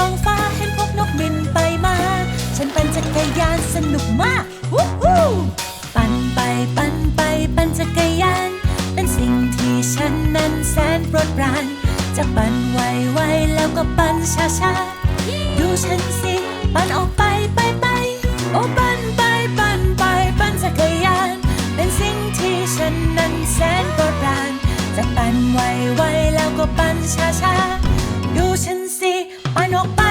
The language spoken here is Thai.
ท้องฟ้าเห็นพวกนกบินไปมาฉันปั่นจักรยานสนุกมากวู้ฮู้ปั่นไปปั่นไปปั่นจักรยานเป็นสิ่งที่ฉันนั้นแสนโปรดปรานจะปั่นไวๆแล้วก็ปั่นช้าๆดูฉันสิปั่นออกไปไปโอ้ปั่นไปปั่นไปปั่นจักรยานเป็นสิ่งที่ฉันนั้นแสนโปรดปรานจะปั่นไวๆแล้วก็ปั่นช้าๆดูฉันสิปั่นออกไป